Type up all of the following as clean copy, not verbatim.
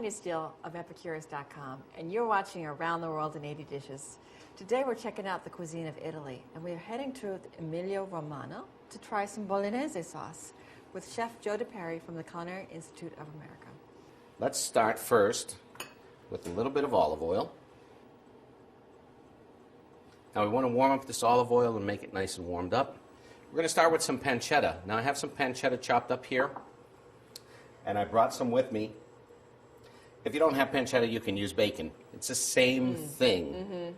Tanya Steele of Epicurious.com, and you're watching Around the World in 80 Dishes. Today we're checking out the cuisine of Italy, and we're heading to Emilia-Romagna to try some Bolognese sauce with Chef Joe DiPerri from the Culinary Institute of America. Let's start first with a little bit of olive oil. Now we want to warm up this olive oil and make it nice and warmed up. We're going to start with some pancetta. Now I have some pancetta chopped up here, and I brought some with me. If you don't have pancetta, you can use bacon. It's the same thing. Mm-hmm.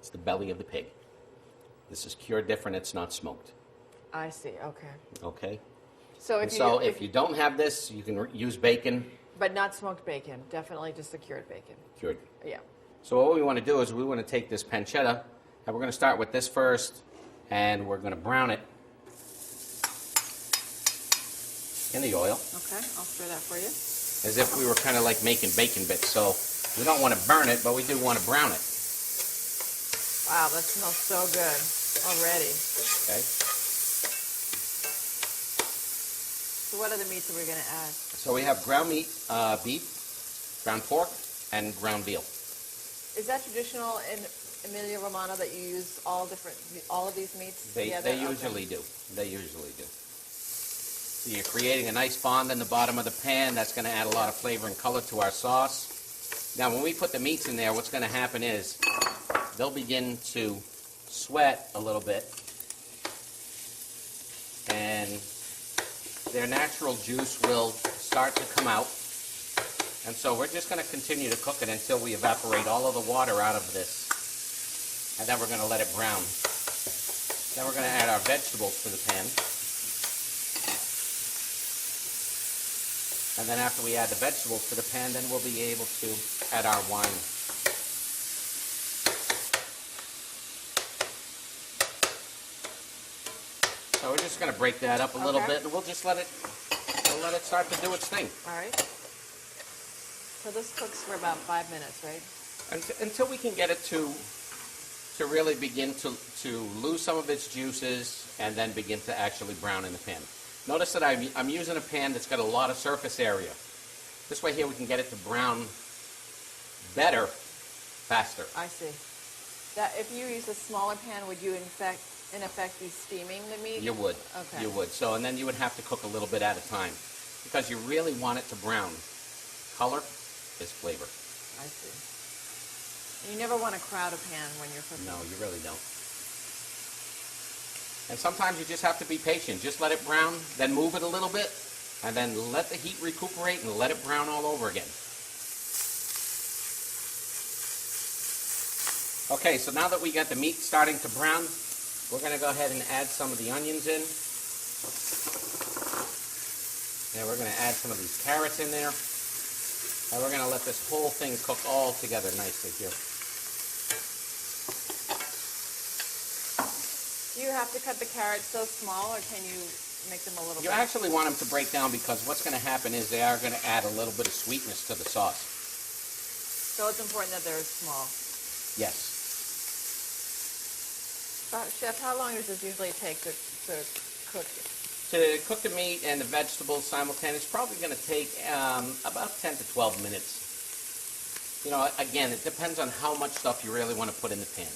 It's the belly of the pig. This is cured different. It's not smoked. I see. Okay. Okay. So if you don't have this, you can use bacon. But not smoked bacon. Definitely just the cured bacon. Cured. Yeah. So what we want to do is we want to take this pancetta, and we're going to start with this first, and we're going to brown it in the oil. Okay, I'll stir that for you. As if we were kind of like making bacon bits. So we don't want to burn it, but we do want to brown it. Wow, that smells so good already. Okay. So what are the meats that we're going to add? So we have ground meat, beef, ground pork, and ground veal. Is that traditional in Emilia-Romagna that you use all of these meats together? They usually do. They usually do. So you're creating a nice fond in the bottom of the pan. That's going to add a lot of flavor and color to our sauce. Now, when we put the meats in there, what's going to happen is they'll begin to sweat a little bit, and their natural juice will start to come out. And so we're just going to continue to cook it until we evaporate all of the water out of this. And then we're going to let it brown. Then we're going to add our vegetables to the pan. And then after we add the vegetables to the pan, then we'll be able to add our wine. So we're just going to break that up a little bit, and we'll just let it start to do its thing. All right. So this cooks for about 5 minutes, right? Until we can get it to really begin to lose some of its juices and then begin to actually brown in the pan. Notice that I'm using a pan that's got a lot of surface area. This way here we can get it to brown better, faster. I see. That if you use a smaller pan, would you in effect be steaming the meat? You would. Okay. You would. So, and then you would have to cook a little bit at a time because you really want it to brown. Color is flavor. I see. And you never want to crowd a pan when you're cooking. No, you really don't. And sometimes you just have to be patient. Just let it brown, then move it a little bit, and then let the heat recuperate and let it brown all over again. Okay, so now that we got the meat starting to brown, we're going to go ahead and add some of the onions in. And we're going to add some of these carrots in there. And we're going to let this whole thing cook all together nicely here. Do you have to cut the carrots so small, or can you make them a little bit? You actually want them to break down because what's going to happen is they are going to add a little bit of sweetness to the sauce. So it's important that they're small. Yes. Chef, how long does this usually take to cook? To cook the meat and the vegetables simultaneously, it's probably going to take about 10 to 12 minutes. You know, again, it depends on how much stuff you really want to put in the pan.